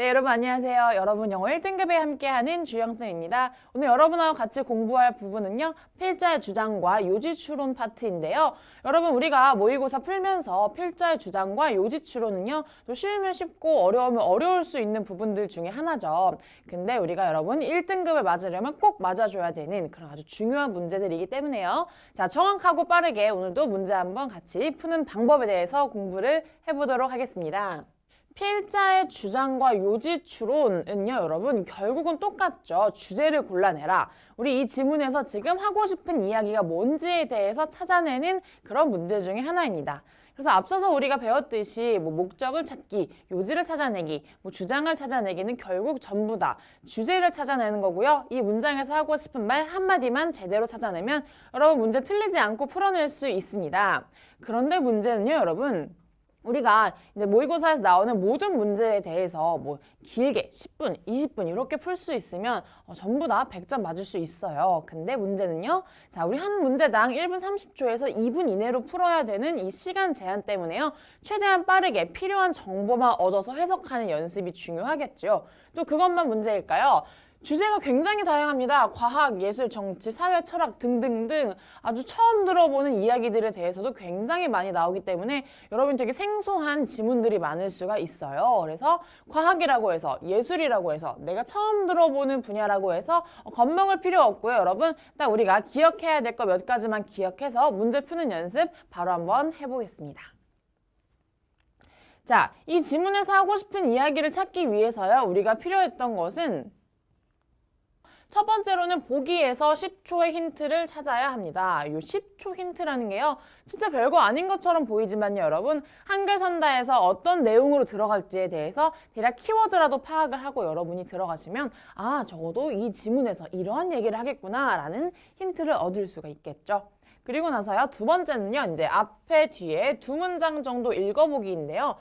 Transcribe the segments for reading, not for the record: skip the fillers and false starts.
네, 여러분 안녕하세요. 여러분 영어 1등급에 함께하는 주영쌤입니다. 오늘 여러분하고 같이 공부할 부분은요. 필자의 주장과 요지추론 파트인데요. 여러분 우리가 모의고사 풀면서 필자의 주장과 요지추론은요. 또 쉬우면 쉽고 어려우면 어려울 수 있는 부분들 중에 하나죠. 근데 우리가 여러분 1등급을 맞으려면 꼭 맞아줘야 되는 그런 아주 중요한 문제들이기 때문에요. 자, 정확하고 빠르게 오늘도 문제 한번 같이 푸는 방법에 대해서 공부를 해보도록 하겠습니다. 필자의 주장과 요지추론은요, 여러분 결국은 똑같죠. 주제를 골라내라. 우리 이 지문에서 지금 하고 싶은 이야기가 뭔지에 대해서 찾아내는 그런 문제 중에 하나입니다. 그래서 앞서서 우리가 배웠듯이 목적을 찾기, 요지를 찾아내기, 주장을 찾아내기는 결국 전부 다 주제를 찾아내는 거고요. 이 문장에서 하고 싶은 말 한마디만 제대로 찾아내면 여러분 문제 틀리지 않고 풀어낼 수 있습니다. 그런데 문제는요, 여러분. 우리가 이제 모의고사에서 나오는 모든 문제에 대해서 길게 10분, 20분 이렇게 풀 수 있으면 전부 다 100점 맞을 수 있어요. 근데 문제는요. 자, 우리 한 문제당 1분 30초에서 2분 이내로 풀어야 되는 이 시간 제한 때문에요. 최대한 빠르게 필요한 정보만 얻어서 해석하는 연습이 중요하겠죠. 또 그것만 문제일까요? 주제가 굉장히 다양합니다. 과학, 예술, 정치, 사회, 철학 등등등 아주 처음 들어보는 이야기들에 대해서도 굉장히 많이 나오기 때문에 여러분 되게 생소한 지문들이 많을 수가 있어요. 그래서 과학이라고 해서 예술이라고 해서 내가 처음 들어보는 분야라고 해서 겁먹을 필요 없고요. 여러분 딱 우리가 기억해야 될 거 몇 가지만 기억해서 문제 푸는 연습 바로 한번 해보겠습니다. 자, 이 지문에서 하고 싶은 이야기를 찾기 위해서요. 우리가 필요했던 것은 첫 번째로는 보기에서 10초의 힌트를 찾아야 합니다. 이 10초 힌트라는 게요. 진짜 별거 아닌 것처럼 보이지만요, 여러분. 한글 선다에서 어떤 내용으로 들어갈지에 대해서 대략 키워드라도 파악을 하고 여러분이 들어가시면 아, 적어도 이 지문에서 이러한 얘기를 하겠구나 라는 힌트를 얻을 수가 있겠죠. 그리고 나서요, 두 번째는요, 이제 앞에 뒤에 두 문장 정도 읽어보기인데요.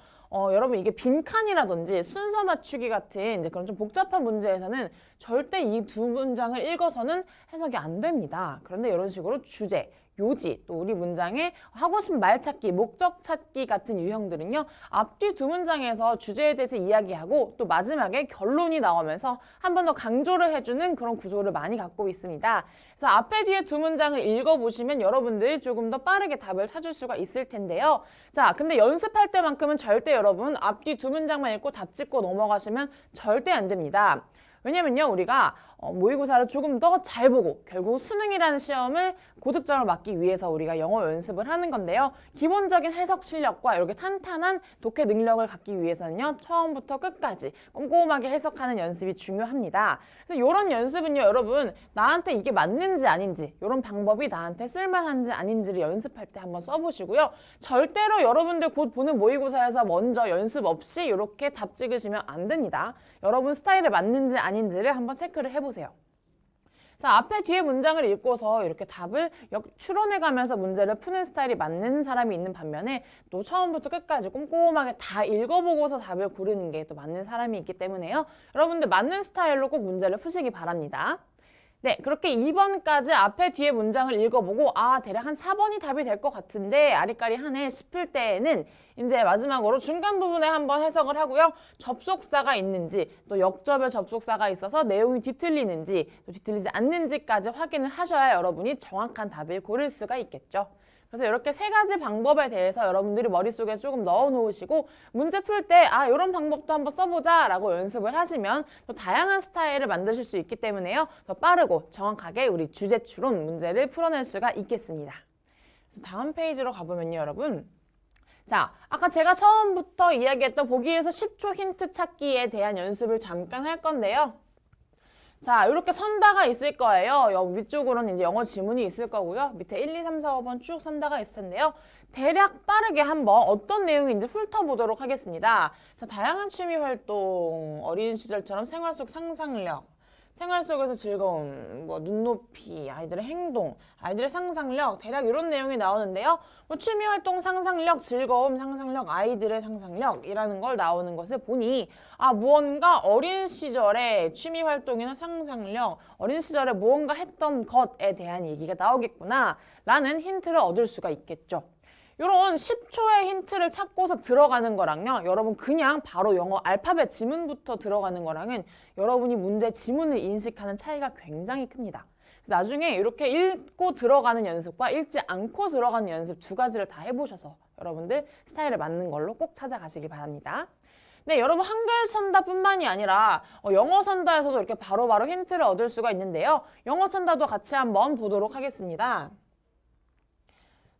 여러분 이게 빈칸이라든지 순서 맞추기 같은 이제 그런 좀 복잡한 문제에서는 절대 이 두 문장을 읽어서는 해석이 안 됩니다. 그런데 이런 식으로 주제, 요지, 또 우리 문장에 하고 싶은 말 찾기, 목적 찾기 같은 유형들은요. 앞뒤 두 문장에서 주제에 대해서 이야기하고 또 마지막에 결론이 나오면서 한 번 더 강조를 해주는 그런 구조를 많이 갖고 있습니다. 그래서 앞에 뒤에 두 문장을 읽어보시면 여러분들 조금 더 빠르게 답을 찾을 수가 있을 텐데요. 자, 근데 연습할 때만큼은 절대 여러분 앞뒤 두 문장만 읽고 답 짓고 넘어가시면 절대 안 됩니다. 왜냐면요, 우리가 모의고사를 조금 더 잘 보고 결국 수능이라는 시험을 고득점을 맞기 위해서 우리가 영어 연습을 하는 건데요. 기본적인 해석 실력과 이렇게 탄탄한 독해 능력을 갖기 위해서는요. 처음부터 끝까지 꼼꼼하게 해석하는 연습이 중요합니다. 그래서 이런 연습은요. 여러분 나한테 이게 맞는지 아닌지 이런 방법이 나한테 쓸만한지 아닌지를 연습할 때 한번 써보시고요. 절대로 여러분들 곧 보는 모의고사에서 먼저 연습 없이 이렇게 답 찍으시면 안 됩니다. 여러분 스타일에 맞는지 아닌지를 한번 체크를 해보세요. 자, 앞에 뒤에 문장을 읽고서 이렇게 답을 추론해가면서 문제를 푸는 스타일이 맞는 사람이 있는 반면에 또 처음부터 끝까지 꼼꼼하게 다 읽어보고서 답을 고르는 게 또 맞는 사람이 있기 때문에요. 여러분들 맞는 스타일로 꼭 문제를 푸시기 바랍니다. 네, 그렇게 2번까지 앞에 뒤에 문장을 읽어보고 아, 대략 한 4번이 답이 될 것 같은데 아리까리하네 싶을 때에는 이제 마지막으로 중간 부분에 한번 해석을 하고요. 접속사가 있는지 또 역접의 접속사가 있어서 내용이 뒤틀리는지 또 뒤틀리지 않는지까지 확인을 하셔야 여러분이 정확한 답을 고를 수가 있겠죠. 그래서 이렇게 세 가지 방법에 대해서 여러분들이 머릿속에 조금 넣어 놓으시고 문제 풀 때 아, 이런 방법도 한번 써보자 라고 연습을 하시면 또 다양한 스타일을 만드실 수 있기 때문에요. 더 빠르고 정확하게 우리 주제 추론 문제를 풀어낼 수가 있겠습니다. 그래서 다음 페이지로 가보면요, 여러분. 자, 아까 제가 처음부터 이야기했던 보기에서 10초 힌트 찾기에 대한 연습을 잠깐 할 건데요. 자, 이렇게 선다가 있을 거예요. 위쪽으로는 이제 영어 지문이 있을 거고요. 밑에 1, 2, 3, 4, 5번 쭉 선다가 있을 텐데요. 대략 빠르게 한번 어떤 내용인지 훑어보도록 하겠습니다. 자, 다양한 취미 활동, 어린 시절처럼 생활 속 상상력, 생활 속에서 즐거움, 눈높이, 아이들의 행동, 아이들의 상상력, 대략 이런 내용이 나오는데요. 취미활동, 상상력, 즐거움, 상상력, 아이들의 상상력이라는 걸 나오는 것을 보니 아, 무언가 어린 시절에 취미활동이나 상상력, 어린 시절에 무언가 했던 것에 대한 얘기가 나오겠구나 라는 힌트를 얻을 수가 있겠죠. 이런 10초의 힌트를 찾고서 들어가는 거랑요. 여러분 그냥 바로 영어 알파벳 지문부터 들어가는 거랑은 여러분이 문제 지문을 인식하는 차이가 굉장히 큽니다. 그래서 나중에 이렇게 읽고 들어가는 연습과 읽지 않고 들어가는 연습 두 가지를 다 해보셔서 여러분들 스타일에 맞는 걸로 꼭 찾아가시기 바랍니다. 네, 여러분 한글 선다뿐만이 아니라 영어 선다에서도 이렇게 바로바로 힌트를 얻을 수가 있는데요. 영어 선다도 같이 한번 보도록 하겠습니다.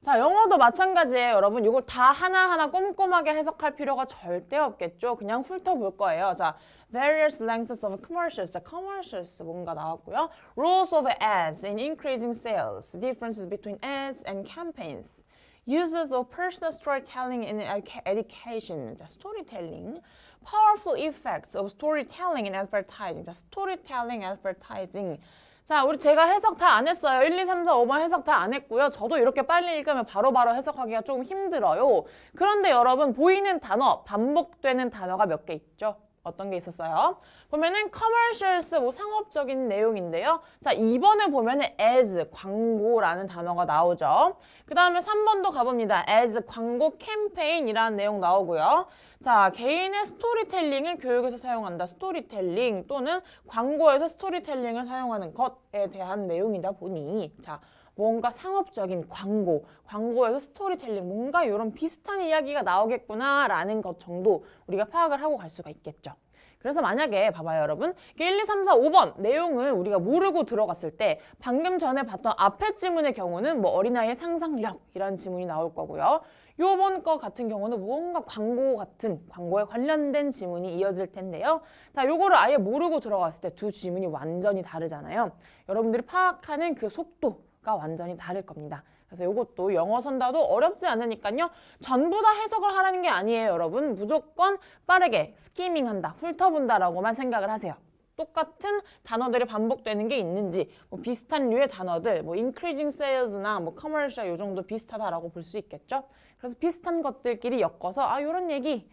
자, 영어도 마찬가지예요. 여러분 이걸 다 하나하나 꼼꼼하게 해석할 필요가 절대 없겠죠. 그냥 훑어볼 거예요. 자, various lengths of commercials. 자, commercials 뭔가 나왔고요. rules of ads in increasing sales. differences between ads and campaigns. uses of personal storytelling in education. 자, storytelling. powerful effects of storytelling in advertising. 자, storytelling advertising. 자, 제가 해석 다 안 했어요. 1, 2, 3, 4, 5번 해석 다 안 했고요. 저도 이렇게 빨리 읽으면 바로바로 해석하기가 조금 힘들어요. 그런데 여러분 보이는 단어, 반복되는 단어가 몇 개 있죠? 어떤 게 있었어요? 보면은 commercials, 뭐 상업적인 내용인데요. 자, 2번에 보면은 ads, 광고라는 단어가 나오죠. 그 다음에 3번도 가봅니다. ads, 광고, 캠페인이라는 내용 나오고요. 자, 개인의 스토리텔링을 교육에서 사용한다. 스토리텔링 또는 광고에서 스토리텔링을 사용하는 것에 대한 내용이다 보니 자, 뭔가 상업적인 광고, 광고에서 스토리텔링, 뭔가 이런 비슷한 이야기가 나오겠구나라는 것 정도 우리가 파악을 하고 갈 수가 있겠죠. 그래서 만약에 봐봐요 여러분 1, 2, 3, 4, 5번 내용을 우리가 모르고 들어갔을 때 방금 전에 봤던 앞에 지문의 경우는 뭐 어린아이의 상상력이라는 지문이 나올 거고요. 요번 거 같은 경우는 뭔가 광고 같은 광고에 관련된 지문이 이어질 텐데요. 자, 요거를 아예 모르고 들어갔을 때 두 지문이 완전히 다르잖아요. 여러분들이 파악하는 그 속도가 완전히 다를 겁니다. 그래서 이것도 영어 선다도 어렵지 않으니까요. 전부 다 해석을 하라는 게 아니에요, 여러분. 무조건 빠르게 스키밍한다, 훑어본다라고만 생각을 하세요. 똑같은 단어들이 반복되는 게 있는지, 뭐 비슷한 류의 단어들, 뭐 increasing sales나 뭐 commercial 요 정도 비슷하다라고 볼 수 있겠죠. 그래서 비슷한 것들끼리 엮어서 요런 얘기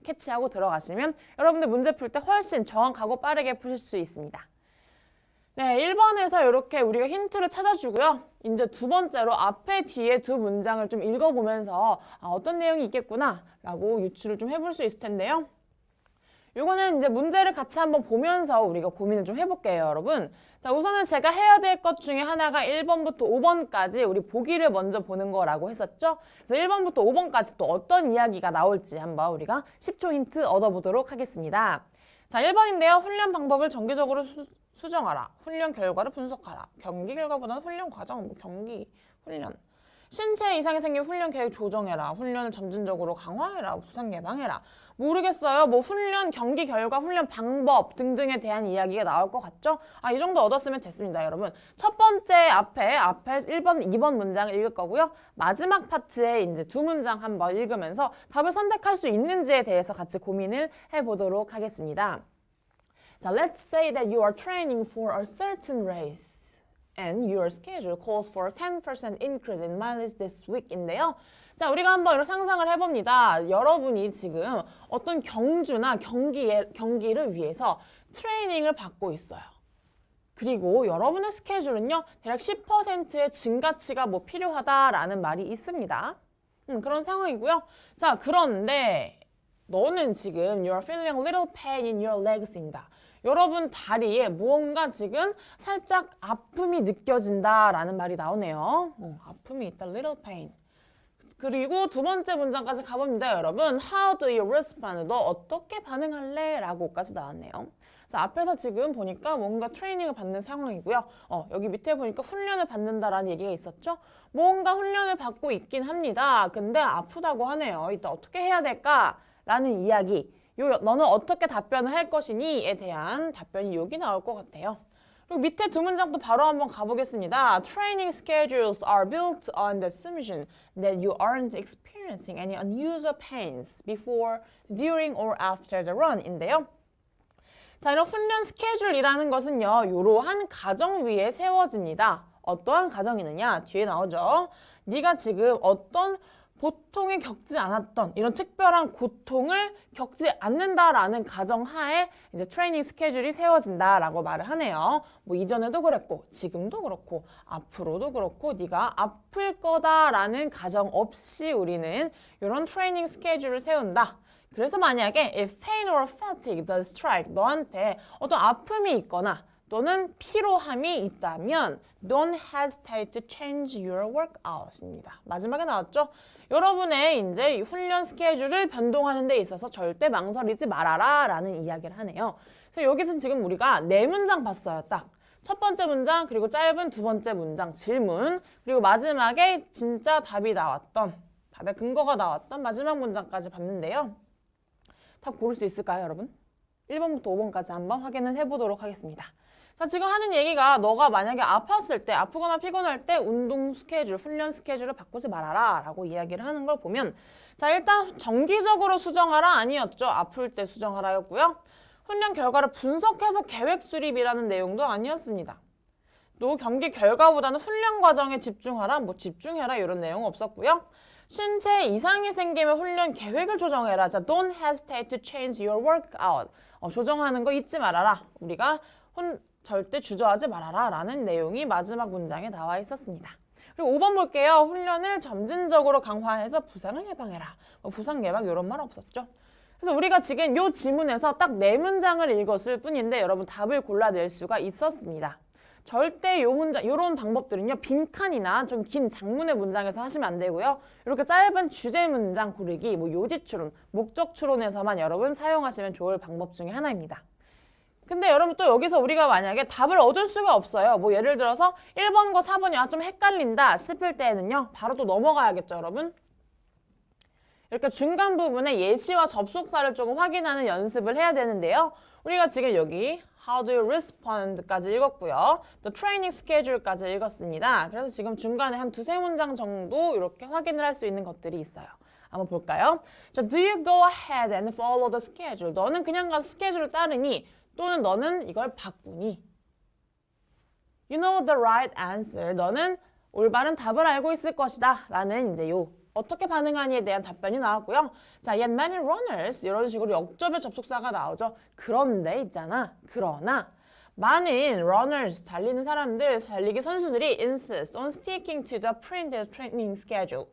캐치하고 들어가시면 여러분들 문제 풀 때 훨씬 정확하고 빠르게 푸실 수 있습니다. 네, 1번에서 이렇게 우리가 힌트를 찾아주고요. 이제 두 번째로 앞에 뒤에 두 문장을 좀 읽어보면서 어떤 내용이 있겠구나 라고 유추를 좀 해볼 수 있을 텐데요. 요거는 이제 문제를 같이 한번 보면서 우리가 고민을 좀 해볼게요, 여러분. 자, 우선은 제가 해야 될 것 중에 하나가 1번부터 5번까지 우리 보기를 먼저 보는 거라고 했었죠. 그래서 1번부터 5번까지 또 어떤 이야기가 나올지 한번 우리가 10초 힌트 얻어보도록 하겠습니다. 자, 1번인데요. 훈련 방법을 정기적으로 수정하라. 훈련 결과를 분석하라. 경기 결과보다는 훈련 과정, 경기, 훈련. 신체 이상이 생긴 훈련 계획 조정해라. 훈련을 점진적으로 강화해라. 부상 예방해라. 모르겠어요. 뭐 훈련, 경기 결과, 훈련 방법 등등에 대한 이야기가 나올 것 같죠? 이 정도 얻었으면 됐습니다, 여러분. 첫 번째 앞에 1번, 2번 문장을 읽을 거고요. 마지막 파트에 이제 두 문장 한번 읽으면서 답을 선택할 수 있는지에 대해서 같이 고민을 해보도록 하겠습니다. 자, let's say that you are training for a certain race and your schedule calls for a 10% increase in mileage this week인데요. 자, 우리가 한번 이런 상상을 해봅니다. 여러분이 지금 어떤 경주나 경기를 위해서 트레이닝을 받고 있어요. 그리고 여러분의 스케줄은요, 대략 10%의 증가치가 뭐 필요하다라는 말이 있습니다. 그런 상황이고요. 자, 그런데 너는 지금 you're feeling a little pain in your legs입니다. 여러분 다리에 무언가 지금 살짝 아픔이 느껴진다라는 말이 나오네요. 아픔이 있다, little pain. 그리고 두 번째 문장까지 가봅니다, 여러분. How do you respond? 너 어떻게 반응할래? 라고까지 나왔네요. 자, 앞에서 지금 보니까 뭔가 트레이닝을 받는 상황이고요. 여기 밑에 보니까 훈련을 받는다라는 얘기가 있었죠? 뭔가 훈련을 받고 있긴 합니다. 근데 아프다고 하네요. 이따 어떻게 해야 될까? 라는 이야기. 너는 어떻게 답변을 할 것이니?에 대한 답변이 여기 나올 것 같아요. 그리고 밑에 두 문장도 바로 한번 가보겠습니다. Training schedules are built on the assumption that you aren't experiencing any unusual pains before, during, or after the run인데요. 자, 이런 훈련 스케줄이라는 것은요, 이러한 가정 위에 세워집니다. 어떠한 가정이느냐? 뒤에 나오죠. 네가 지금 어떤 보통에 겪지 않았던 이런 특별한 고통을 겪지 않는다라는 가정하에 이제 트레이닝 스케줄이 세워진다라고 말을 하네요. 뭐 이전에도 그랬고 지금도 그렇고 앞으로도 그렇고 네가 아플 거다라는 가정 없이 우리는 이런 트레이닝 스케줄을 세운다. 그래서 만약에 if pain or fatigue does strike 너한테 어떤 아픔이 있거나 또는 피로함이 있다면 don't hesitate to change your workout입니다. 마지막에 나왔죠? 여러분의 이제 훈련 스케줄을 변동하는 데 있어서 절대 망설이지 말아라 라는 이야기를 하네요. 그래서 여기서 지금 우리가 네 문장 봤어요. 딱. 첫 번째 문장, 그리고 짧은 두 번째 문장, 질문, 그리고 마지막에 진짜 답이 나왔던, 답의 근거가 나왔던 마지막 문장까지 봤는데요. 답 고를 수 있을까요, 여러분? 1번부터 5번까지 한번 확인을 해보도록 하겠습니다. 자, 지금 하는 얘기가 너가 만약에 아팠을 때, 아프거나 피곤할 때 운동 스케줄, 훈련 스케줄을 바꾸지 말아라 라고 이야기를 하는 걸 보면 자, 일단 정기적으로 수정하라 아니었죠. 아플 때 수정하라였고요. 훈련 결과를 분석해서 계획 수립이라는 내용도 아니었습니다. 또 경기 결과보다는 훈련 과정에 집중하라, 뭐 집중해라 이런 내용 없었고요. 신체 이상이 생기면 훈련 계획을 조정해라. 자, don't hesitate to change your workout. 조정하는 거 잊지 말아라. 우리가 절대 주저하지 말아라 라는 내용이 마지막 문장에 나와 있었습니다. 그리고 5번 볼게요. 훈련을 점진적으로 강화해서 부상을 예방해라. 부상 예방 이런 말 없었죠. 그래서 우리가 지금 이 지문에서 딱 네 문장을 읽었을 뿐인데 여러분 답을 골라낼 수가 있었습니다. 절대 요 문장, 요런 방법들은요, 빈칸이나 좀 긴 장문의 문장에서 하시면 안 되고요. 이렇게 짧은 주제 문장 고르기, 뭐 요지 추론, 목적 추론에서만 여러분 사용하시면 좋을 방법 중에 하나입니다. 근데 여러분 또 여기서 우리가 만약에 답을 얻을 수가 없어요. 뭐 예를 들어서 1번과 4번이 좀 헷갈린다 싶을 때에는요, 바로 또 넘어가야겠죠, 여러분? 이렇게 중간 부분에 예시와 접속사를 조금 확인하는 연습을 해야 되는데요. 우리가 지금 여기 How do you respond까지 읽었고요. 또 training schedule까지 읽었습니다. 그래서 지금 중간에 한 두세 문장 정도 이렇게 확인을 할 수 있는 것들이 있어요. 한번 볼까요? 자, do you go ahead and follow the schedule? 너는 그냥 가서 스케줄을 따르니 또는 너는 이걸 바꾸니? You know the right answer. 너는 올바른 답을 알고 있을 것이다. 라는 이제 요 어떻게 반응하니에 대한 답변이 나왔고요. 자, yet many runners 이런 식으로 역접의 접속사가 나오죠. 그런데 있잖아. 그러나 많은 runners 달리는 사람들, 달리기 선수들이 insist on sticking to the printed training schedule.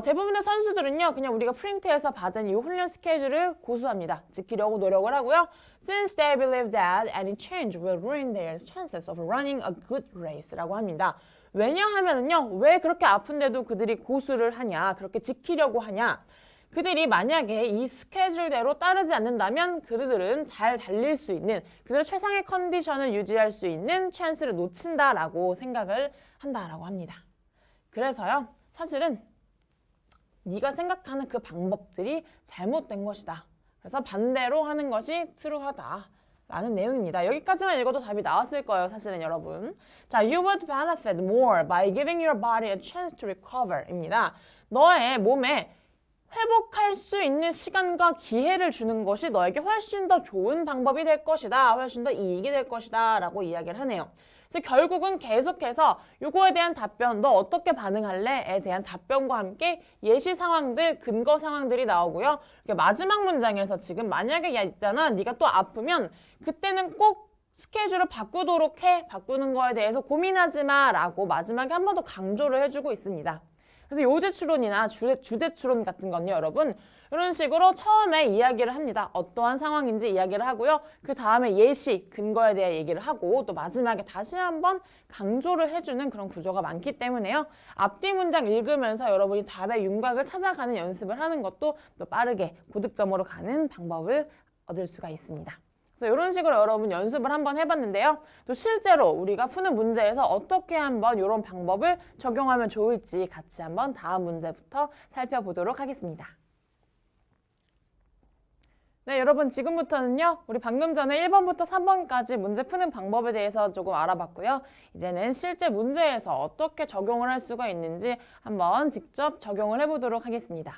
대부분의 선수들은요, 그냥 우리가 프린트해서 받은 이 훈련 스케줄을 고수합니다. 지키려고 노력을 하고요. Since they believe that any change will ruin their chances of running a good race라고 합니다. 왜냐하면요, 왜 그렇게 아픈데도 그들이 고수를 하냐, 그렇게 지키려고 하냐. 그들이 만약에 이 스케줄대로 따르지 않는다면 그들은 잘 달릴 수 있는, 그들의 최상의 컨디션을 유지할 수 있는 찬스를 놓친다라고 생각을 한다라고 합니다. 그래서요, 사실은 네가 생각하는 그 방법들이 잘못된 것이다. 그래서 반대로 하는 것이 트루하다. 라는 내용입니다. 여기까지만 읽어도 답이 나왔을 거예요, 사실은 여러분. 자, you would benefit more by giving your body a chance to recover 입니다. 너의 몸에 회복할 수 있는 시간과 기회를 주는 것이 너에게 훨씬 더 좋은 방법이 될 것이다. 훨씬 더 이익이 될 것이다. 라고 이야기를 하네요. 그래서 결국은 계속해서 요거에 대한 답변, 너 어떻게 반응할래?에 대한 답변과 함께 예시 상황들, 근거 상황들이 나오고요. 마지막 문장에서 지금 만약에 야 있잖아, 네가 또 아프면 그때는 꼭 스케줄을 바꾸도록 해. 바꾸는 거에 대해서 고민하지 마 라고 마지막에 한 번 더 강조를 해주고 있습니다. 그래서 요제 추론이나 주제 추론 같은 건요, 여러분. 이런 식으로 처음에 이야기를 합니다. 어떠한 상황인지 이야기를 하고요. 그 다음에 예시, 근거에 대해 얘기를 하고 또 마지막에 다시 한번 강조를 해주는 그런 구조가 많기 때문에요. 앞뒤 문장 읽으면서 여러분이 답의 윤곽을 찾아가는 연습을 하는 것도 또 빠르게 고득점으로 가는 방법을 얻을 수가 있습니다. 그래서 이런 식으로 여러분 연습을 한번 해봤는데요. 또 실제로 우리가 푸는 문제에서 어떻게 한번 이런 방법을 적용하면 좋을지 같이 한번 다음 문제부터 살펴보도록 하겠습니다. 네, 여러분 지금부터는요, 우리 방금 전에 1번부터 3번까지 문제 푸는 방법에 대해서 조금 알아봤고요. 이제는 실제 문제에서 어떻게 적용을 할 수가 있는지 한번 직접 적용을 해보도록 하겠습니다.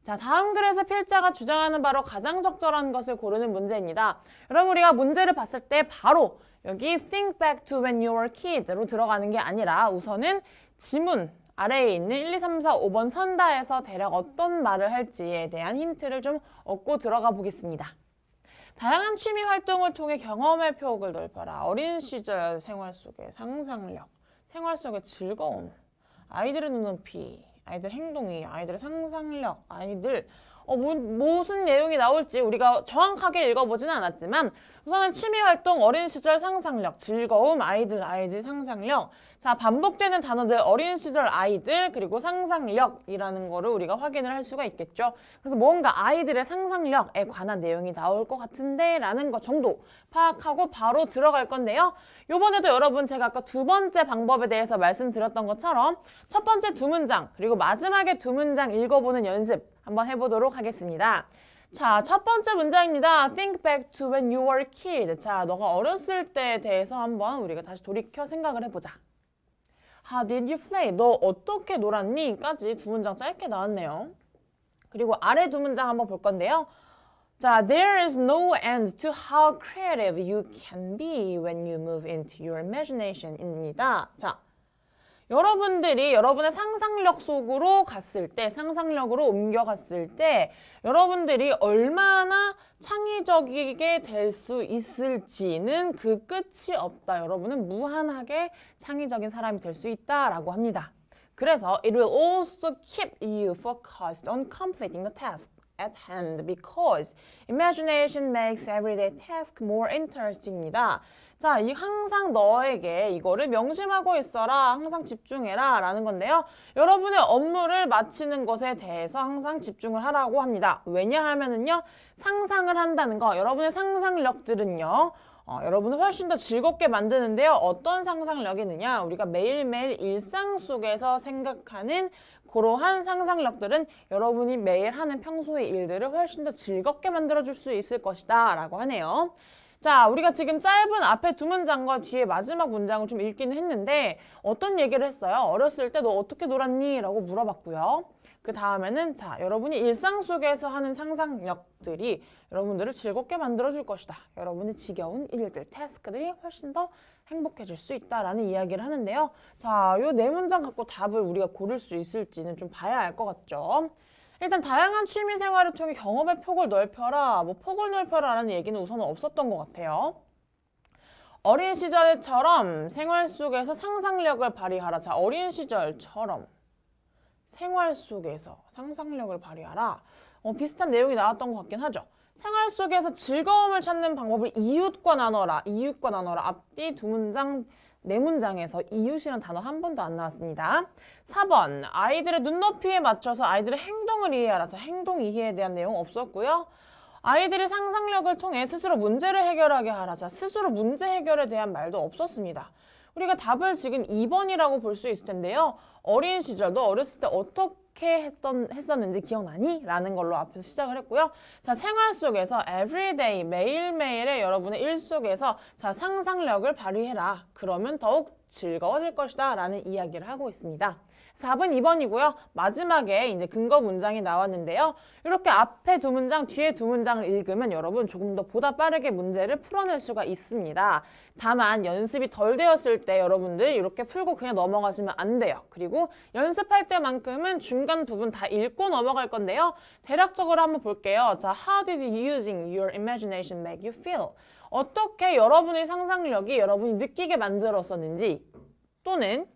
자, 다음 글에서 필자가 주장하는 바로 가장 적절한 것을 고르는 문제입니다. 여러분 우리가 문제를 봤을 때 바로 여기 think back to when you were a kid로 들어가는 게 아니라 우선은 지문 아래에 있는 1, 2, 3, 4, 5번 선다에서 대략 어떤 말을 할지에 대한 힌트를 좀 얻고 들어가 보겠습니다. 다양한 취미 활동을 통해 경험의 폭을 넓혀라. 어린 시절 생활 속의 상상력, 생활 속의 즐거움, 아이들의 눈높이, 아이들 행동이, 아이들의 상상력, 아이들 무슨 내용이 나올지 우리가 정확하게 읽어보지는 않았지만 우선은 취미활동, 어린 시절 상상력, 즐거움, 아이들 상상력. 자, 반복되는 단어들, 어린 시절 아이들, 그리고 상상력이라는 거를 우리가 확인을 할 수가 있겠죠. 그래서 뭔가 아이들의 상상력에 관한 내용이 나올 것 같은데 라는 것 정도 파악하고 바로 들어갈 건데요. 요번에도 여러분 제가 아까 두 번째 방법에 대해서 말씀드렸던 것처럼 첫 번째 두 문장, 그리고 마지막에 두 문장 읽어보는 연습 한번 해보도록 하겠습니다. 자, 첫 번째 문장입니다. Think back to when you were a kid. 자, 너가 어렸을 때에 대해서 한번 우리가 다시 돌이켜 생각을 해보자. How did you play? 너 어떻게 놀았니? 까지 두 문장 짧게 나왔네요. 그리고 아래 두 문장 한번 볼 건데요. 자, there is no end to how creative you can be when you move into your imagination입니다. 자, 여러분들이 여러분의 상상력 속으로 갔을 때, 상상력으로 옮겨갔을 때 여러분들이 얼마나 창의적이게 될 수 있을지는 그 끝이 없다. 여러분은 무한하게 창의적인 사람이 될 수 있다라고 합니다. 그래서 it will also keep you focused on completing the task at hand because imagination makes everyday task more interesting입니다. 자, 이 항상 너에게 이거를 명심하고 있어라, 항상 집중해라 라는 건데요. 여러분의 업무를 마치는 것에 대해서 항상 집중을 하라고 합니다. 왜냐하면은요, 상상을 한다는 거, 여러분의 상상력들은요, 여러분을 훨씬 더 즐겁게 만드는데요. 어떤 상상력이느냐? 우리가 매일매일 일상 속에서 생각하는 그러한 상상력들은 여러분이 매일 하는 평소의 일들을 훨씬 더 즐겁게 만들어줄 수 있을 것이다 라고 하네요. 자, 우리가 지금 짧은 앞에 두 문장과 뒤에 마지막 문장을 좀 읽기는 했는데 어떤 얘기를 했어요? 어렸을 때 너 어떻게 놀았니? 라고 물어봤고요. 그 다음에는 자, 여러분이 일상 속에서 하는 상상력들이 여러분들을 즐겁게 만들어줄 것이다. 여러분의 지겨운 일들, 태스크들이 훨씬 더 행복해질 수 있다라는 이야기를 하는데요. 자, 요 네 문장 갖고 답을 우리가 고를 수 있을지는 좀 봐야 알 것 같죠. 일단 다양한 취미 생활을 통해 경험의 폭을 넓혀라, 폭을 넓혀라라는 얘기는 우선은 없었던 것 같아요. 어린 시절처럼 생활 속에서 상상력을 발휘하라. 자, 어린 시절처럼 생활 속에서 상상력을 발휘하라. 비슷한 내용이 나왔던 것 같긴 하죠. 생활 속에서 즐거움을 찾는 방법을 이웃과 나눠라. 이웃과 나눠라. 앞뒤 두 문장, 네 문장에서 이웃이란 단어 한 번도 안 나왔습니다. 4번, 아이들의 눈높이에 맞춰서 아이들의 행동을 이해하라. 자, 행동 이해에 대한 내용 없었고요. 아이들이 상상력을 통해 스스로 문제를 해결하게 하라. 자, 스스로 문제 해결에 대한 말도 없었습니다. 우리가 답을 지금 2번이라고 볼 수 있을 텐데요. 어린 시절, 너 어렸을 때 어떻게 했었는지 기억나니? 라는 걸로 앞에서 시작을 했고요. 자, 생활 속에서 everyday, 매일매일의 여러분의 일 속에서 자, 상상력을 발휘해라. 그러면 더욱 즐거워질 것이다. 라는 이야기를 하고 있습니다. 4번, 2번이고요. 마지막에 이제 근거 문장이 나왔는데요. 이렇게 앞에 두 문장, 뒤에 두 문장을 읽으면 여러분 조금 더 보다 빠르게 문제를 풀어낼 수가 있습니다. 다만 연습이 덜 되었을 때 여러분들 이렇게 풀고 그냥 넘어가시면 안 돼요. 그리고 연습할 때만큼은 중간 부분 다 읽고 넘어갈 건데요. 대략적으로 한번 볼게요. 자, how did using your imagination make you feel? 어떻게 여러분의 상상력이 여러분이 느끼게 만들었었는지 또는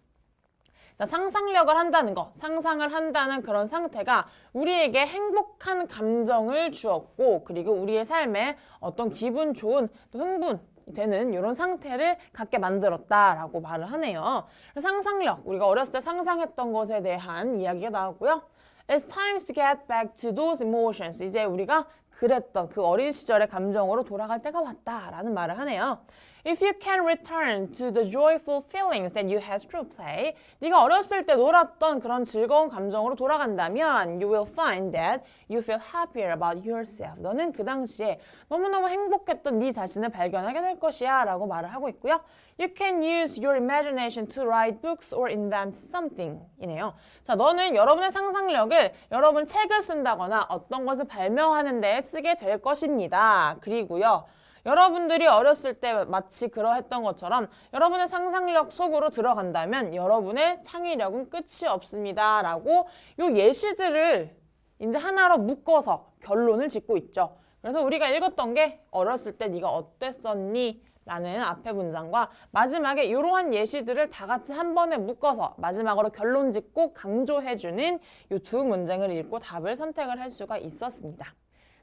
자, 상상력을 한다는 거, 상상을 한다는 그런 상태가 우리에게 행복한 감정을 주었고 그리고 우리의 삶에 어떤 기분 좋은 또 흥분 되는 이런 상태를 갖게 만들었다라고 말을 하네요. 상상력, 우리가 어렸을 때 상상했던 것에 대한 이야기가 나왔고요. It's time to get back to those emotions. 이제 우리가 그랬던 그 어린 시절의 감정으로 돌아갈 때가 왔다라는 말을 하네요. If you can return to the joyful feelings that you had through play, 네가 어렸을 때 놀았던 그런 즐거운 감정으로 돌아간다면 you will find that you feel happier about yourself. 너는 그 당시에 너무너무 행복했던 네 자신을 발견하게 될 것이야 라고 말을 하고 있고요. You can use your imagination to write books or invent something 이네요. 자, 너는 여러분의 상상력을 여러분 책을 쓴다거나 어떤 것을 발명하는 데 쓰게 될 것입니다. 그리고요. 여러분들이 어렸을 때 마치 그러했던 것처럼 여러분의 상상력 속으로 들어간다면 여러분의 창의력은 끝이 없습니다. 라고 요 예시들을 이제 하나로 묶어서 결론을 짓고 있죠. 그래서 우리가 읽었던 게 어렸을 때 네가 어땠었니? 라는 앞에 문장과 마지막에 이러한 예시들을 다 같이 한 번에 묶어서 마지막으로 결론 짓고 강조해주는 이 두 문장을 읽고 답을 선택을 할 수가 있었습니다.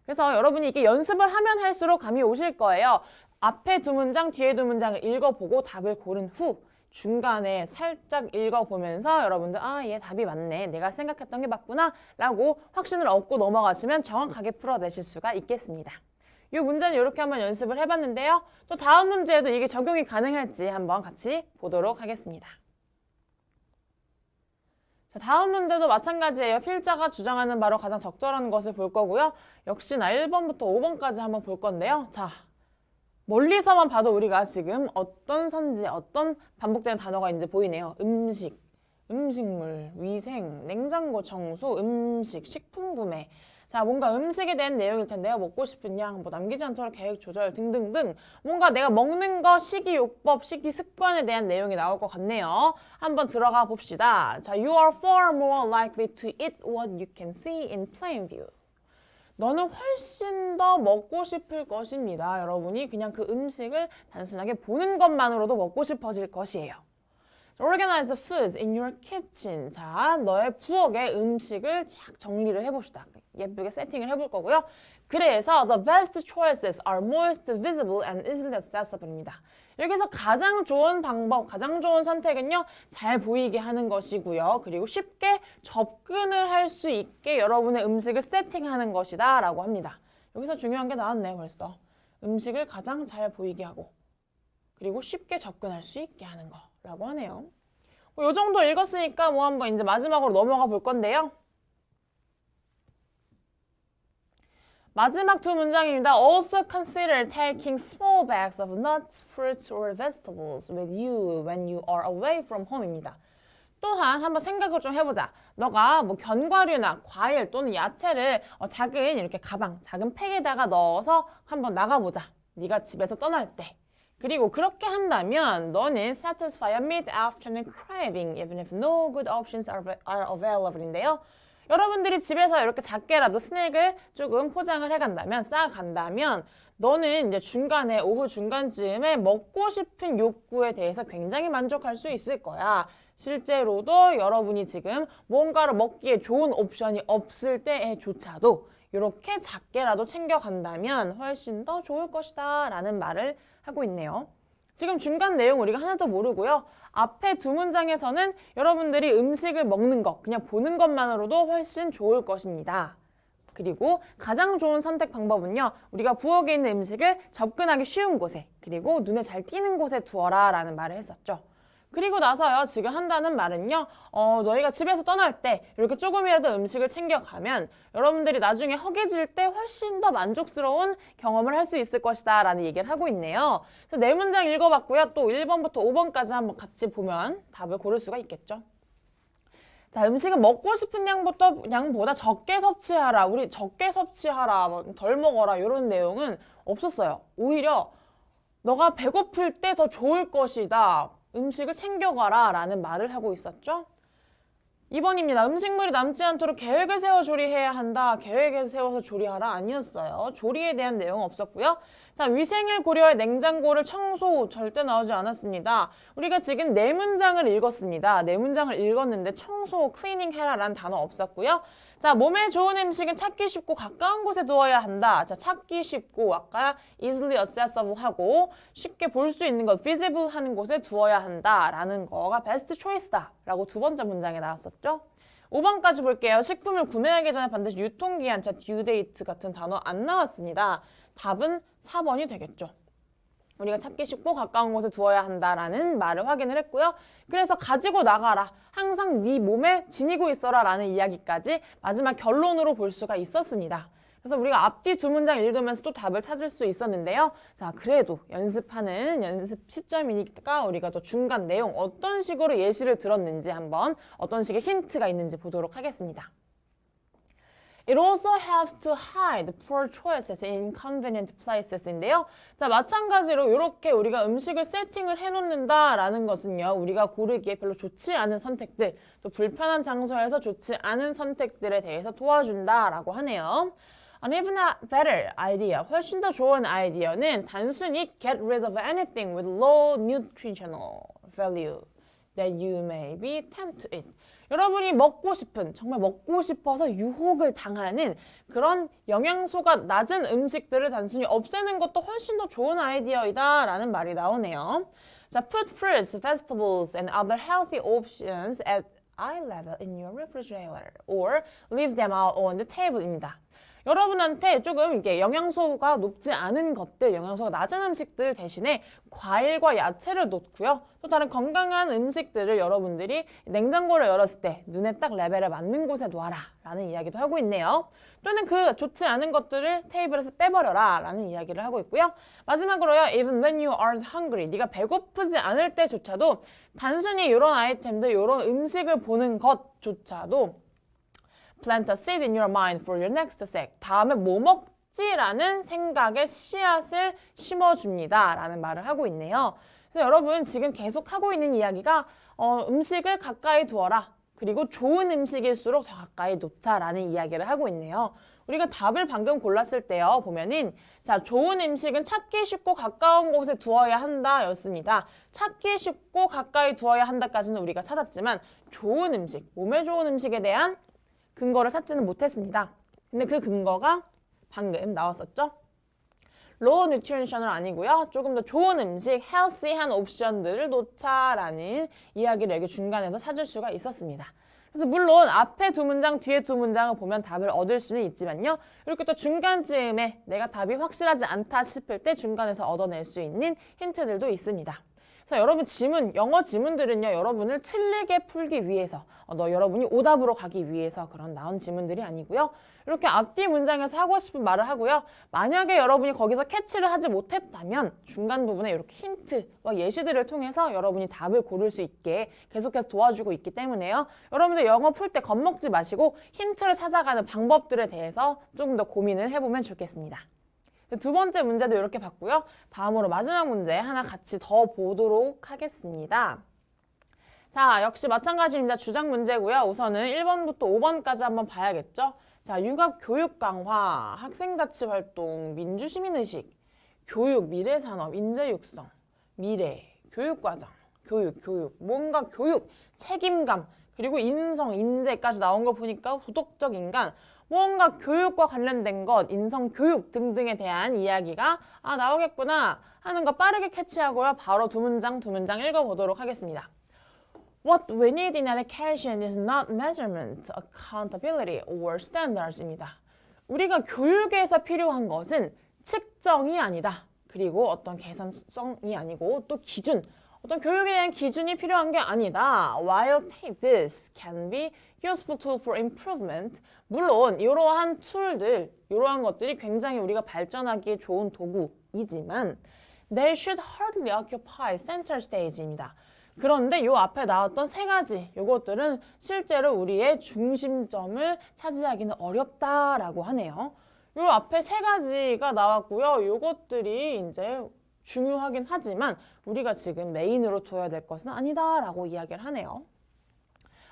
그래서 여러분이 이게 연습을 하면 할수록 감이 오실 거예요. 앞에 두 문장, 뒤에 두 문장을 읽어보고 답을 고른 후 중간에 살짝 읽어보면서 여러분들 얘 답이 맞네. 내가 생각했던 게 맞구나. 라고 확신을 얻고 넘어가시면 정확하게 풀어내실 수가 있겠습니다. 이 문제는 이렇게 한번 연습을 해봤는데요. 또 다음 문제에도 이게 적용이 가능할지 한번 같이 보도록 하겠습니다. 자, 다음 문제도 마찬가지예요. 필자가 주장하는 바로 가장 적절한 것을 볼 거고요. 역시나 1번부터 5번까지 한번 볼 건데요. 자, 멀리서만 봐도 우리가 지금 어떤 선지, 어떤 반복되는 단어가 이제 보이네요. 음식, 음식물, 위생, 냉장고 청소, 음식, 식품 구매. 자, 뭔가 음식에 대한 내용일 텐데요. 먹고 싶은 양, 뭐 남기지 않도록 계획 조절 등등등 뭔가 내가 먹는 거, 식이요법, 식이습관에 대한 내용이 나올 것 같네요. 한번 들어가 봅시다. 자, you are far more likely to eat what you can see in plain view. 너는 훨씬 더 먹고 싶을 것입니다. 여러분이 그냥 그 음식을 단순하게 보는 것만으로도 먹고 싶어질 것이에요. Organize the foods in your kitchen. 자, 너의 부엌에 음식을 착 정리를 해봅시다. 예쁘게 세팅을 해볼 거고요. 그래서 the best choices are most visible and easily accessible입니다. 여기서 가장 좋은 방법, 가장 좋은 선택은요. 잘 보이게 하는 것이고요. 그리고 쉽게 접근을 할 수 있게 여러분의 음식을 세팅하는 것이다 라고 합니다. 여기서 중요한 게 나왔네요, 벌써. 음식을 가장 잘 보이게 하고 그리고 쉽게 접근할 수 있게 하는 거라고 하네요. 이 정도 읽었으니까 뭐 한번 이제 마지막으로 넘어가 볼 건데요. 마지막 두 문장입니다. Also consider taking small bags of nuts, fruits, or vegetables with you when you are away from home입니다. 또한 한번 생각을 좀 해보자. 너가 뭐 견과류나 과일 또는 야채를 작은 이렇게 가방, 작은 팩에다가 넣어서 한번 나가보자. 네가 집에서 떠날 때. 그리고 그렇게 한다면 너는 satisfy a mid-afternoon craving even if no good options are available인데요. 여러분들이 집에서 이렇게 작게라도 스낵을 조금 포장을 해간다면, 싸간다면 너는 이제 중간에, 오후 중간쯤에 먹고 싶은 욕구에 대해서 굉장히 만족할 수 있을 거야. 실제로도 여러분이 지금 뭔가를 먹기에 좋은 옵션이 없을 때에조차도 이렇게 작게라도 챙겨간다면 훨씬 더 좋을 것이다 라는 말을 하고 있네요. 지금 중간 내용 우리가 하나도 모르고요. 앞에 두 문장에서는 여러분들이 음식을 먹는 것, 그냥 보는 것만으로도 훨씬 좋을 것입니다. 그리고 가장 좋은 선택 방법은요. 우리가 부엌에 있는 음식을 접근하기 쉬운 곳에, 그리고 눈에 잘 띄는 곳에 두어라 라는 말을 했었죠. 그리고 나서요. 지금 한다는 말은요. 너희가 집에서 떠날 때 이렇게 조금이라도 음식을 챙겨가면 여러분들이 나중에 허기질 때 훨씬 더 만족스러운 경험을 할 수 있을 것이다 라는 얘기를 하고 있네요. 그래서 네 문장 읽어봤고요. 또 1번부터 5번까지 한번 같이 보면 답을 고를 수가 있겠죠. 자, 음식은 먹고 싶은 양보다 적게 섭취하라. 우리 적게 섭취하라. 덜 먹어라. 이런 내용은 없었어요. 오히려 너가 배고플 때 더 좋을 것이다. 음식을 챙겨가라 라는 말을 하고 있었죠. 2번입니다. 음식물이 남지 않도록 계획을 세워 조리해야 한다. 계획을 세워서 조리하라 아니었어요. 조리에 대한 내용은 없었고요. 자, 위생을 고려해 냉장고를 청소 절대 나오지 않았습니다. 우리가 지금 네 문장을 읽었습니다. 네 문장을 읽었는데 청소, 클리닝 해라 라는 단어 없었고요. 자, 몸에 좋은 음식은 찾기 쉽고 가까운 곳에 두어야 한다. 자, 찾기 쉽고 아까 easily accessible 하고 쉽게 볼 수 있는 것, visible 하는 곳에 두어야 한다 라는 거가 best choice다 라고 두 번째 문장에 나왔었죠. 5번까지 볼게요. 식품을 구매하기 전에 반드시 유통기한, 자, due date 같은 단어 안 나왔습니다. 답은 4번이 되겠죠. 우리가 찾기 쉽고 가까운 곳에 두어야 한다라는 말을 확인을 했고요. 그래서 가지고 나가라. 항상 네 몸에 지니고 있어라 라는 이야기까지 마지막 결론으로 볼 수가 있었습니다. 그래서 우리가 앞뒤 두 문장 읽으면서 또 답을 찾을 수 있었는데요. 자, 그래도 연습하는 연습 시점이니까 우리가 또 중간 내용 어떤 식으로 예시를 들었는지 한번 어떤 식의 힌트가 있는지 보도록 하겠습니다. It also helps to hide poor choices in inconvenient places인데요. 자, 마찬가지로 이렇게 우리가 음식을 세팅을 해놓는다라는 것은요. 우리가 고르기에 별로 좋지 않은 선택들, 또 불편한 장소에서 좋지 않은 선택들에 대해서 도와준다라고 하네요. An even better idea, 훨씬 더 좋은 아이디어는 단순히 get rid of anything with low nutritional value that you may be tempted to eat. 여러분이 먹고 싶은, 정말 먹고 싶어서 유혹을 당하는 그런 영양소가 낮은 음식들을 단순히 없애는 것도 훨씬 더 좋은 아이디어이다 라는 말이 나오네요. 자, put fruits, vegetables, and other healthy options at eye level in your refrigerator or leave them out on the table입니다. 여러분한테 조금 이렇게 영양소가 높지 않은 것들, 영양소가 낮은 음식들 대신에 과일과 야채를 놓고요. 또 다른 건강한 음식들을 여러분들이 냉장고를 열었을 때 눈에 딱 레벨에 맞는 곳에 놓아라 라는 이야기도 하고 있네요. 또는 그 좋지 않은 것들을 테이블에서 빼버려라 라는 이야기를 하고 있고요. 마지막으로요. Even when you aren't hungry, 네가 배고프지 않을 때조차도 단순히 이런 아이템들, 이런 음식을 보는 것조차도 Plant a seed in your mind for your next snack. 다음에 뭐 먹지라는 생각의 씨앗을 심어줍니다. 라는 말을 하고 있네요. 그래서 여러분 지금 계속 하고 있는 이야기가 음식을 가까이 두어라. 그리고 좋은 음식일수록 더 가까이 놓자라는 이야기를 하고 있네요. 우리가 답을 방금 골랐을 때요. 보면은 자, 좋은 음식은 찾기 쉽고 가까운 곳에 두어야 한다 였습니다. 찾기 쉽고 가까이 두어야 한다까지는 우리가 찾았지만 좋은 음식, 몸에 좋은 음식에 대한 근거를 찾지는 못했습니다. 근데 그 근거가 방금 나왔었죠? low nutrition은 아니고요. 조금 더 좋은 음식, healthy한 옵션들을 놓자라는 이야기를 여기 중간에서 찾을 수가 있었습니다. 그래서 물론 앞에 두 문장, 뒤에 두 문장을 보면 답을 얻을 수는 있지만요. 이렇게 또 중간쯤에 내가 답이 확실하지 않다 싶을 때 중간에서 얻어낼 수 있는 힌트들도 있습니다. 그래서 여러분 지문, 영어 지문들은요, 여러분을 틀리게 풀기 위해서, 여러분이 오답으로 가기 위해서 그런 나온 지문들이 아니고요. 이렇게 앞뒤 문장에서 하고 싶은 말을 하고요. 만약에 여러분이 거기서 캐치를 하지 못했다면 중간 부분에 이렇게 힌트와 예시들을 통해서 여러분이 답을 고를 수 있게 계속해서 도와주고 있기 때문에요. 여러분들 영어 풀 때 겁먹지 마시고 힌트를 찾아가는 방법들에 대해서 조금 더 고민을 해보면 좋겠습니다. 두 번째 문제도 이렇게 봤고요. 다음으로 마지막 문제 하나 같이 더 보도록 하겠습니다. 자, 역시 마찬가지입니다. 주장 문제고요. 우선은 1번부터 5번까지 한번 봐야겠죠. 자, 융합 교육 강화, 학생자치 활동, 민주시민의식, 교육, 미래산업, 인재 육성, 미래, 교육과정, 교육, 뭔가 교육, 책임감, 그리고 인성, 인재까지 나온 걸 보니까 도덕적 인간, 뭔가 교육과 관련된 것, 인성, 교육 등등에 대한 이야기가 나오겠구나 하는 거 빠르게 캐치하고요. 바로 두 문장 읽어보도록 하겠습니다. What we need in education is not measurement, accountability, or standards입니다. 우리가 교육에서 필요한 것은 측정이 아니다. 그리고 어떤 계산성이 아니고 또 기준, 어떤 교육에 대한 기준이 필요한 게 아니다. While this can be useful tool for improvement, 물론 이러한 툴들, 이러한 것들이 굉장히 우리가 발전하기에 좋은 도구이지만 they should hardly occupy center stage입니다. 그런데 이 앞에 나왔던 세 가지 이것들은 실제로 우리의 중심점을 차지하기는 어렵다라고 하네요. 이 앞에 세 가지가 나왔고요. 이것들이 이제 중요하긴 하지만 우리가 지금 메인으로 둬야 될 것은 아니다라고 이야기를 하네요.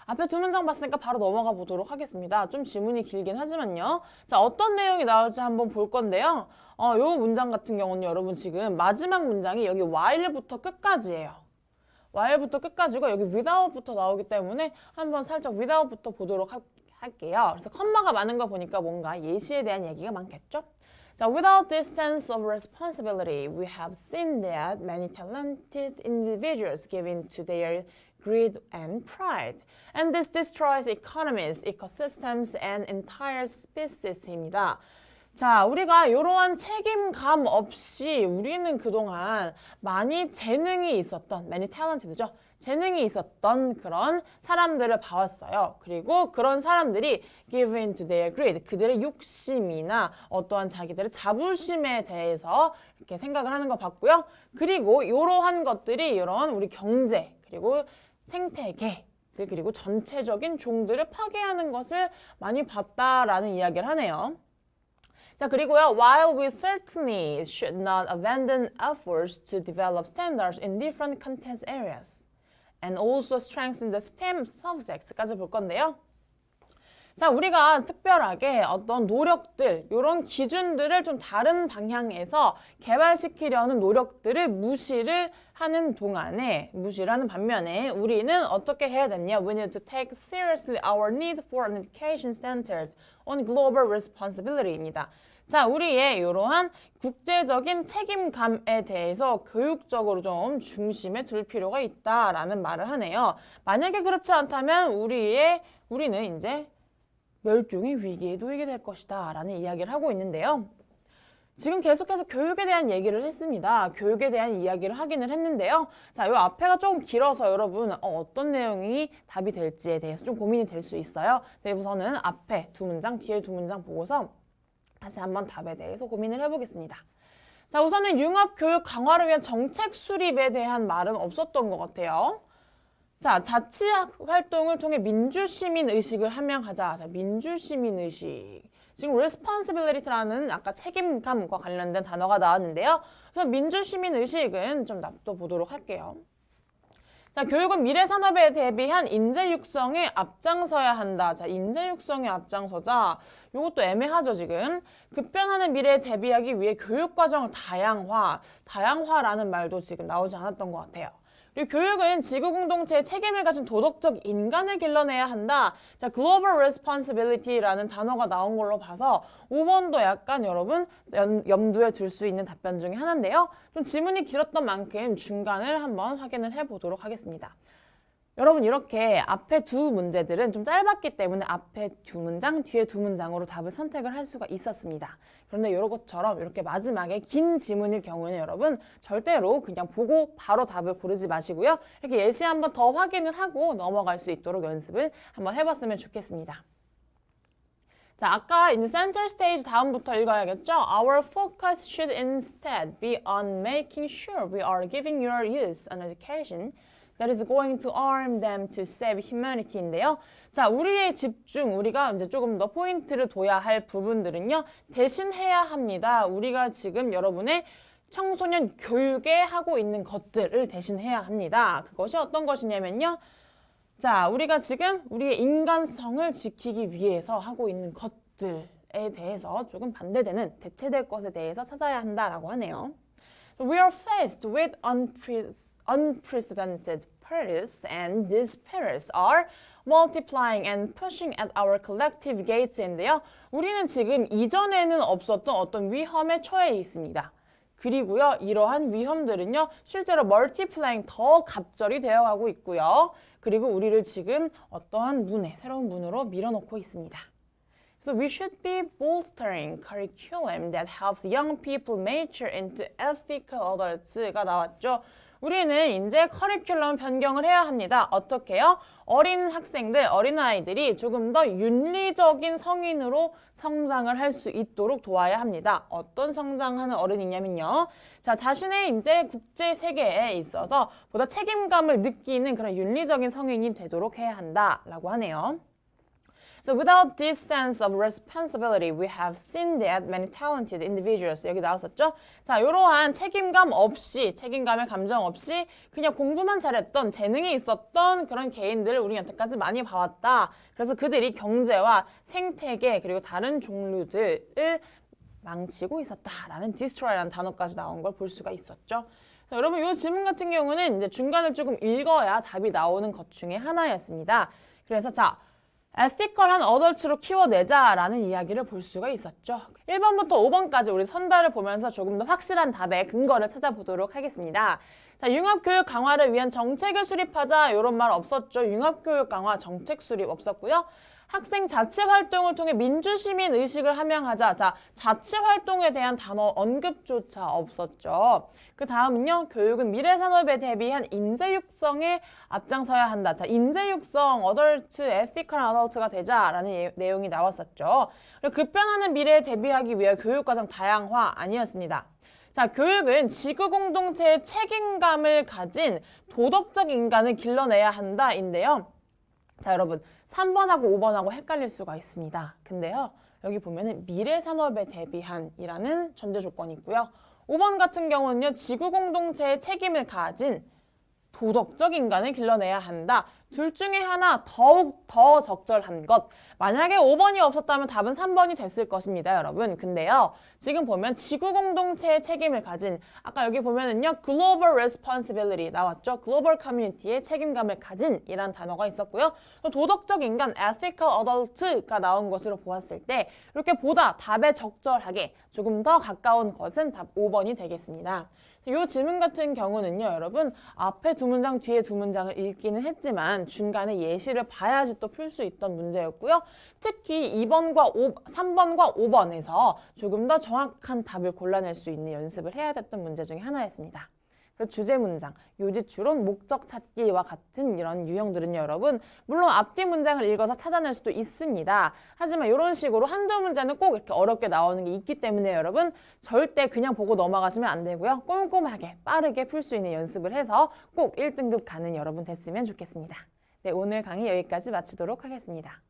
앞에 두 문장 봤으니까 바로 넘어가 보도록 하겠습니다. 좀 지문이 길긴 하지만요. 자, 어떤 내용이 나올지 한번 볼 건데요. 요 문장 같은 경우는 여러분 지금 마지막 문장이 여기 while부터 끝까지예요. while부터 끝까지고 여기 without부터 나오기 때문에 한번 살짝 without부터 보도록 할게요. 그래서 컴마가 많은 거 보니까 뭔가 예시에 대한 얘기가 많겠죠? 자, without this sense of responsibility, we have seen that many talented individuals give in to their greed and pride. And this destroys economies, ecosystems, and entire species입니다. 자, 우리가 이러한 책임감 없이 우리는 그동안 많이 재능이 있었던, many talented죠. 재능이 있었던 그런 사람들을 봐왔어요. 그리고 그런 사람들이 give in to their greed, 그들의 욕심이나 어떠한 자기들의 자부심에 대해서 이렇게 생각을 하는 거 봤고요. 그리고 이러한 것들이 이런 우리 경제, 그리고 생태계, 그리고 전체적인 종들을 파괴하는 것을 많이 봤다라는 이야기를 하네요. 자, 그리고요. While we certainly should not abandon efforts to develop standards in different content areas and also strengthen the STEM subjects까지 볼 건데요. 자, 우리가 특별하게 어떤 노력들, 이런 기준들을 좀 다른 방향에서 개발시키려는 노력들을 무시를 하는 반면에 우리는 어떻게 해야 되냐? We need to take seriously our need for an education centered on global responsibility입니다. 자, 우리의 이러한 국제적인 책임감에 대해서 교육적으로 좀 중심에 둘 필요가 있다라는 말을 하네요. 만약에 그렇지 않다면 우리는 이제 멸종의 위기에 놓이게 될 것이다 라는 이야기를 하고 있는데요. 지금 계속해서 교육에 대한 얘기를 했습니다. 교육에 대한 이야기를 하기는 했는데요. 자, 이 앞에가 조금 길어서 여러분 어떤 내용이 답이 될지에 대해서 좀 고민이 될 수 있어요. 네, 우선은 앞에 두 문장, 뒤에 두 문장 보고서 다시 한번 답에 대해서 고민을 해보겠습니다. 자, 우선은 융합교육 강화를 위한 정책 수립에 대한 말은 없었던 것 같아요. 자, 자치 활동을 통해 민주시민 의식을 함양하자. 자, 민주시민 의식. 지금 responsibility라는 아까 책임감과 관련된 단어가 나왔는데요. 그래서 민주시민 의식은 좀 놔둬보도록 할게요. 자, 교육은 미래 산업에 대비한 인재 육성에 앞장서야 한다. 자, 인재 육성에 앞장서자. 이것도 애매하죠, 지금. 급변하는 미래에 대비하기 위해 교육 과정을 다양화라는 말도 지금 나오지 않았던 것 같아요. 그리고 교육은 지구 공동체의 책임을 가진 도덕적 인간을 길러내야 한다. 자, global responsibility라는 단어가 나온 걸로 봐서 5번도 약간 여러분 염두에 둘 수 있는 답변 중에 하나인데요. 좀 지문이 길었던 만큼 중간을 한번 확인을 해보도록 하겠습니다. 여러분 이렇게 앞에 두 문제들은 좀 짧았기 때문에 앞에 두 문장, 뒤에 두 문장으로 답을 선택을 할 수가 있었습니다. 그런데 이런 것처럼 이렇게 마지막에 긴 지문일 경우에는 여러분 절대로 그냥 보고 바로 답을 고르지 마시고요. 이렇게 예시 한번 더 확인을 하고 넘어갈 수 있도록 연습을 한번 해봤으면 좋겠습니다. 자, 아까 이제 center stage 다음부터 읽어야겠죠? Our focus should instead be on making sure we are giving your youth an education that is going to arm them to save humanity인데요. 자, 우리의 집중, 우리가 이제 조금 더 포인트를 둬야 할 부분들은요. 대신해야 합니다. 우리가 지금 여러분의 청소년 교육에 하고 있는 것들을 대신해야 합니다. 그것이 어떤 것이냐면요. 자, 우리가 지금 우리의 인간성을 지키기 위해서 하고 있는 것들에 대해서 조금 반대되는 대체될 것에 대해서 찾아야 한다라고 하네요. We are faced with unprecedented perils, and these perils are multiplying and pushing at our collective gates인데요. 우리는 지금 이전에는 없었던 어떤 위험에 처해 있습니다. 그리고요, 이러한 위험들은요, 실제로 multiplying 더 갑절이 되어가고 있고요. 그리고 우리를 지금 어떠한 새로운 문으로 밀어넣고 있습니다. So we should be bolstering curriculum that helps young people mature into ethical adults가 나왔죠. 우리는 이제 커리큘럼 변경을 해야 합니다. 어떻게요? 어린 학생들, 어린아이들이 조금 더 윤리적인 성인으로 성장을 할 수 있도록 도와야 합니다. 어떤 성장하는 어른이냐면요. 자, 자신의 이제 국제 세계에 있어서 보다 책임감을 느끼는 그런 윤리적인 성인이 되도록 해야 한다라고 하네요. So without this sense of responsibility, we have seen that many talented individuals, 여기 나왔었죠? 자, 이러한 책임감의 감정 없이 그냥 공부만 잘했던, 재능이 있었던 그런 개인들을 우리 여태까지 많이 봐왔다. 그래서 그들이 경제와 생태계 그리고 다른 종류들을 망치고 있었다라는 destroy라는 단어까지 나온 걸 볼 수가 있었죠. 자, 여러분 이 질문 같은 경우는 이제 중간을 조금 읽어야 답이 나오는 것 중에 하나였습니다. 그래서 자, 에티컬한 어덜츠로 키워내자라는 이야기를 볼 수가 있었죠. 1번부터 5번까지 우리 선달을 보면서 조금 더 확실한 답의 근거를 찾아보도록 하겠습니다. 자, 융합교육 강화를 위한 정책을 수립하자 이런 말 없었죠. 융합교육 강화 정책 수립 없었고요. 학생 자치 활동을 통해 민주시민 의식을 함양하자. 자, 자치 활동에 대한 단어 언급조차 없었죠. 그 다음은요. 교육은 미래 산업에 대비한 인재 육성에 앞장서야 한다. 자, 인재 육성, 어덜트, 에티컬 어덜트가 되자라는 내용이 나왔었죠. 그리고 급변하는 미래에 대비하기 위해 교육 과정 다양화 아니었습니다. 자, 교육은 지구 공동체의 책임감을 가진 도덕적 인간을 길러내야 한다인데요. 자, 여러분 3번하고 5번하고 헷갈릴 수가 있습니다. 근데요. 여기 보면은 미래 산업에 대비한이라는 전제 조건이 있고요. 5번 같은 경우는요. 지구 공동체의 책임을 가진 도덕적 인간을 길러내야 한다. 둘 중에 하나 더욱 더 적절한 것. 만약에 5번이 없었다면 답은 3번이 됐을 것입니다, 여러분. 근데요. 지금 보면 지구 공동체의 책임을 가진 아까 여기 보면은요. global responsibility 나왔죠. global community의 책임감을 가진 이란 단어가 있었고요. 또 도덕적 인간 ethical adult가 나온 것으로 보았을 때 이렇게 보다 답에 적절하게 조금 더 가까운 것은 답 5번이 되겠습니다. 이 질문 같은 경우는요, 여러분 앞에 두 문장, 뒤에 두 문장을 읽기는 했지만 중간에 예시를 봐야지 또 풀 수 있던 문제였고요. 특히 3번과 5번에서 조금 더 정확한 답을 골라낼 수 있는 연습을 해야 됐던 문제 중에 하나였습니다. 그리고 주제 문장, 요지 추론, 목적 찾기와 같은 이런 유형들은요, 여러분 물론 앞뒤 문장을 읽어서 찾아낼 수도 있습니다. 하지만 이런 식으로 한두 문제는 꼭 이렇게 어렵게 나오는 게 있기 때문에 여러분 절대 그냥 보고 넘어가시면 안 되고요. 꼼꼼하게 빠르게 풀 수 있는 연습을 해서 꼭 1등급 가는 여러분 됐으면 좋겠습니다. 네, 오늘 강의 여기까지 마치도록 하겠습니다.